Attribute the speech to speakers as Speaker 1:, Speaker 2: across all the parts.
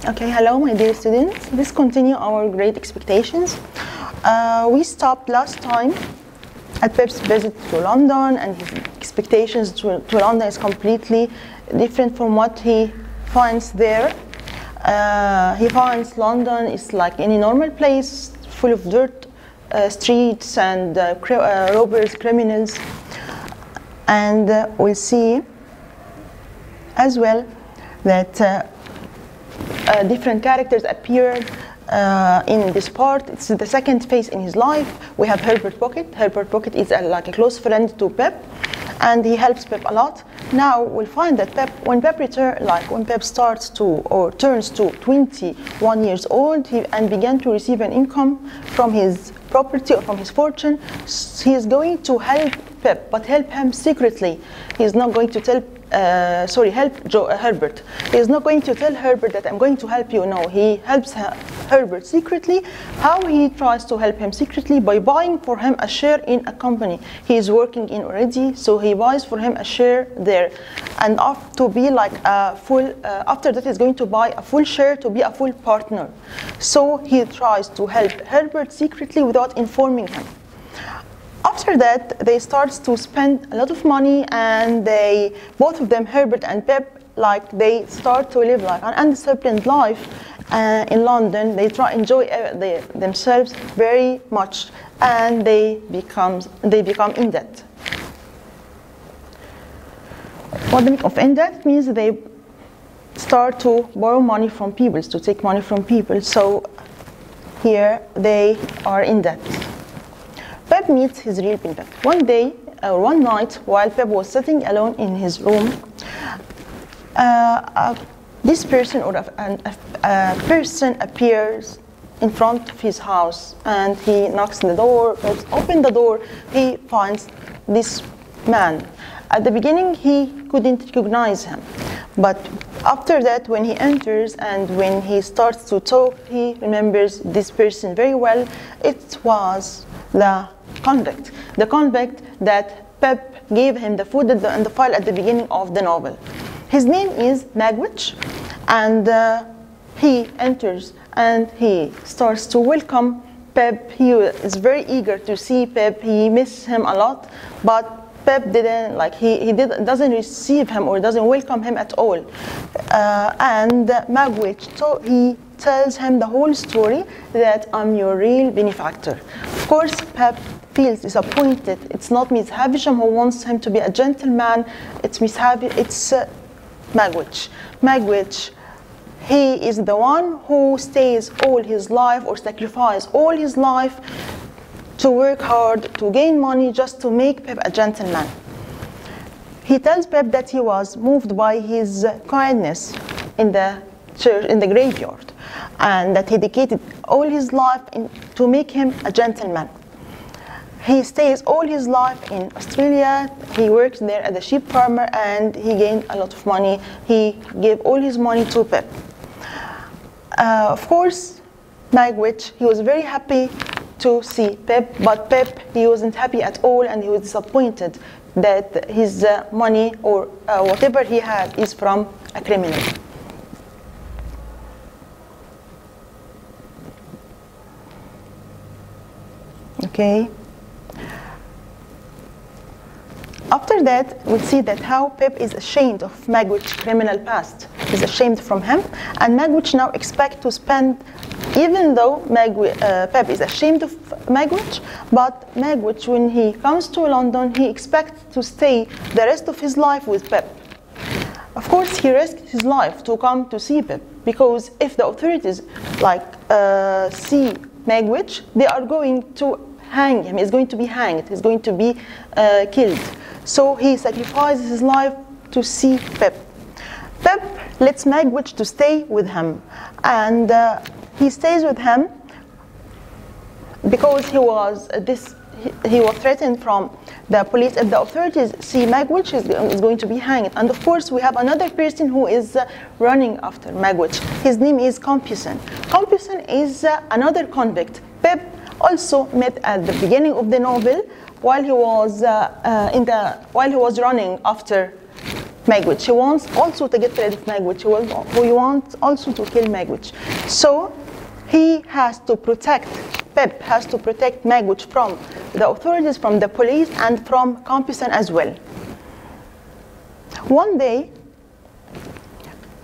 Speaker 1: Okay, hello my dear students. Let's continue our great expectations. We stopped last time at Pep's visit to London, and his expectations to London is completely different from what he finds there. He finds London is like any normal place, full of dirt, streets and robbers, criminals. And we'll see as well that different characters appeared in this part. It's the second phase in his life. We have Herbert Pocket. Herbert Pocket is like a close friend to Pep, and he helps Pep a lot. Now we'll find that when Pep starts to or turns to 21 years old, and began to receive an income from his property or from his fortune, he is going to help Pep, but help him secretly. He is not going to tell. Herbert. He is not going to tell Herbert that I'm going to help you. No, he helps Herbert secretly. How he tries to help him secretly? By buying for him a share in a company he is working in already. So he buys for him a share there, and to be like a full. After that, he's going to buy a full share to be a full partner. So he tries to help Herbert secretly without informing him. After that, they start to spend a lot of money, and both of them, Herbert and Pep, they start to live like an undisciplined life in London. They try enjoy themselves very much, and they become in debt. What the meaning of in debt means they start to borrow money from people, to take money from people. So here they are in debt. Pep meets his real Pep. One day, or one night, while Pep was sitting alone in his room, this person or a person appears in front of his house, and he knocks on the door. Pep opens the door. He finds this man. At the beginning, he couldn't recognize him, but after that, when he enters and when he starts to talk, he remembers this person very well. It was the convict that Pep gave him the food and the file at the beginning of the novel. His name is Magwitch, and he enters and he starts to welcome Pep. He is very eager to see Pep. He misses him a lot, but Pep didn't doesn't receive him or doesn't welcome him at all. And Magwitch, he tells him the whole story, that I'm your real benefactor. Of course, Pep feels disappointed. It's not Miss Havisham who wants him to be a gentleman. It's Magwitch. Magwitch, he is the one who stays all his life or sacrifices all his life to work hard, to gain money, just to make Pep a gentleman. He tells Pep that he was moved by his kindness in the church, in the graveyard, and that he dedicated all his life to make him a gentleman. He stays all his life in Australia. He works there as a sheep farmer, and he gained a lot of money. He gave all his money to Pep. Of course, Magwitch, he was very happy to see Pep, but Pep, he wasn't happy at all, and he was disappointed that his money or whatever he had is from a criminal. Okay. After that, we'll see that how Pep is ashamed of Magwitch's criminal past. He's ashamed from him, and Magwitch now expects to spend, even though Pep is ashamed of Magwitch, but Magwitch, when he comes to London, he expects to stay the rest of his life with Pep. Of course, he risks his life to come to see Pep, because if the authorities see Magwitch, they are going to hang him. He's going to be hanged. He's going to be killed. So he sacrifices his life to see Pep. Pep lets Magwitch to stay with him, and he stays with him because he was threatened from the police. If the authorities see Magwitch, is going to be hanged. And of course, we have another person who is running after Magwitch. His name is Compuson. Compuson is another convict. Pep also met at the beginning of the novel while he was running after Magwitch. He wants also to get rid of Magwitch. He wants also to kill Magwitch. So he has to protect, Pep has to protect Magwitch from the authorities, from the police, and from Compeyson as well. One day,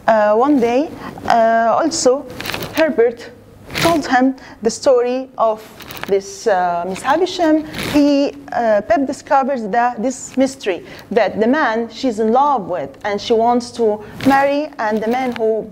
Speaker 1: also Herbert told him the story of this Miss Havisham. Pep discovers this mystery that the man she's in love with and she wants to marry, and the man who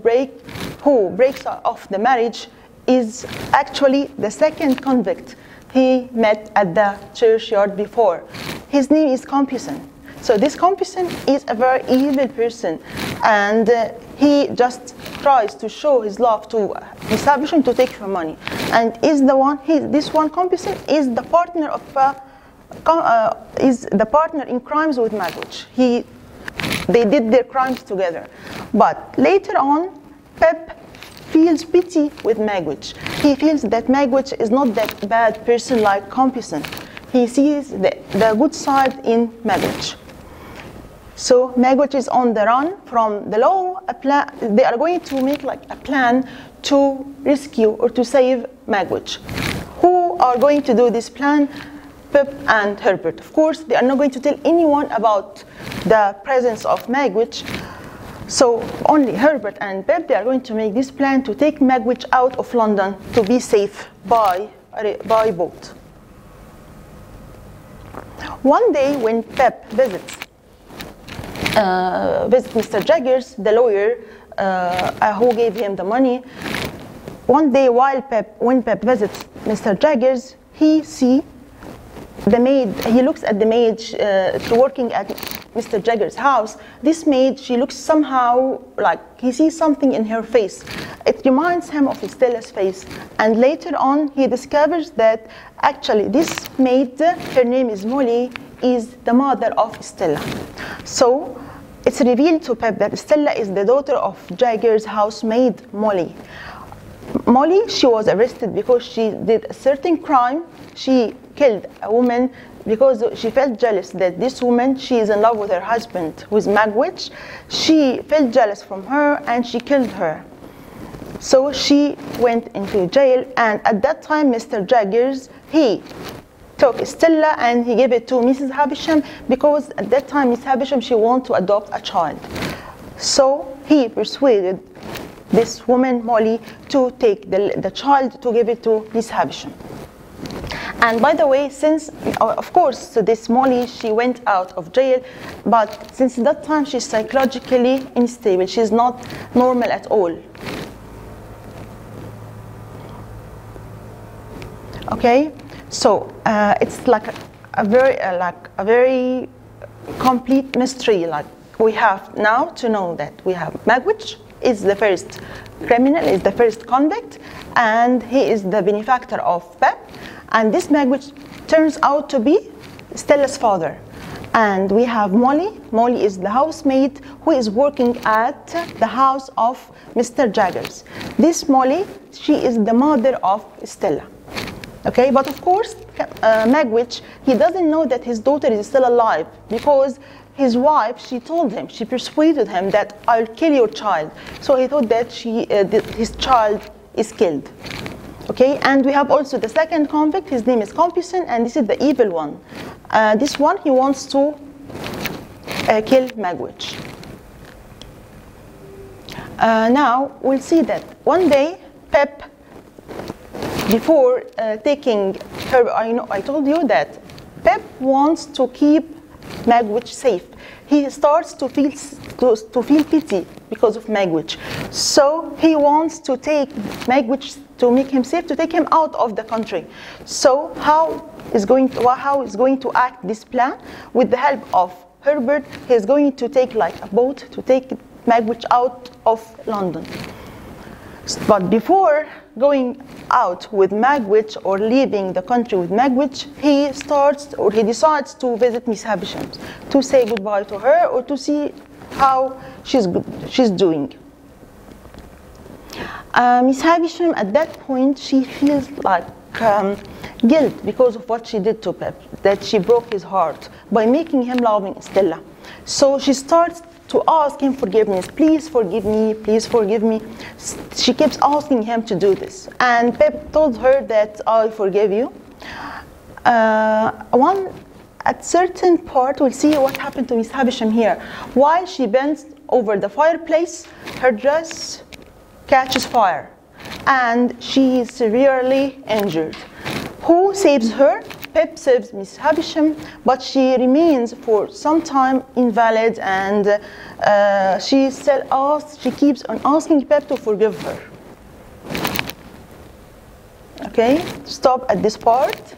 Speaker 1: breaks off the marriage is actually the second convict he met at the churchyard before. His name is Compeyson. So this Compeyson is a very evil person, and he just tries to show his love to Miss Havisham to take her money. And this one Compeyson is the partner of in crimes with Magwitch. They did their crimes together. But later on, Pep feels pity with Magwitch. He feels that Magwitch is not that bad person like Compeyson. He sees the good side in Magwitch. So Magwitch is on the run from the law. They are going to make like a plan to rescue or to save Magwitch. Who are going to do this plan? Pep and Herbert. Of course, they are not going to tell anyone about the presence of Magwitch. So only Herbert and Pep, they are going to make this plan to take Magwitch out of London to be safe by boat. One day when Pep visits Mr. Jaggers, the lawyer who gave him the money, one day when Pep visits Mr. Jaggers, he sees the maid. He looks at the maid working at Mr. Jaggers' house. This maid, she looks somehow like he sees something in her face. It reminds him of Stella's face. And later on, he discovers that actually this maid, her name is Molly, is the mother of Stella. So it's revealed to Pep that Stella is the daughter of Jaggers' housemaid, Molly. Molly, she was arrested because she did a certain crime. She killed a woman because she felt jealous that this woman, she is in love with her husband, with Magwitch. She felt jealous from her and she killed her. So she went into jail, and at that time Mr. Jaggers, he took Stella and he gave it to Mrs. Havisham because at that time Miss Havisham, she wanted to adopt a child. So he persuaded this woman, Molly, to take the child to give it to Miss Havisham. And by the way, since, of course, so this Molly, she went out of jail, but since that time she's psychologically unstable. She's not normal at all. Okay, so it's like a very complete mystery. Like we have now to know that we have Magwitch is the first criminal, is the first convict, and he is the benefactor of Pep. And this Magwitch turns out to be Stella's father. And we have Molly. Molly is the housemaid who is working at the house of Mr. Jaggers. This Molly, she is the mother of Stella. Okay, but of course, Magwitch, he doesn't know that his daughter is still alive because his wife, she told him, she persuaded him that I'll kill your child. So he thought that his child is killed. Okay, and we have also the second convict. His name is Compeyson, and this is the evil one. This one, he wants to kill Magwitch. Now we'll see that one day, Pep, before taking her, I told you that Pep wants to keep Magwitch safe. He starts to feel pity because of Magwitch. So he wants to take Magwitch, to make him safe, to take him out of the country. So how is going to act this plan? With the help of Herbert, he's going to take like a boat to take Magwitch out of London. But before going out with Magwitch or leaving the country with Magwitch, he decides to visit Miss Havisham to say goodbye to her or to see how she's doing. Miss Havisham, at that point, she feels like guilt because of what she did to Pep, that she broke his heart by making him loving Stella. So she starts to ask him forgiveness. Please forgive me, please forgive me. She keeps asking him to do this. And Pip told her that I forgive you. At certain part, we'll see what happened to Miss Havisham here. While she bends over the fireplace, her dress catches fire and she is severely injured. Who saves her? Pip saves Miss Havisham, but she remains for some time invalid, and she keeps on asking Pip to forgive her. Okay, stop at this part.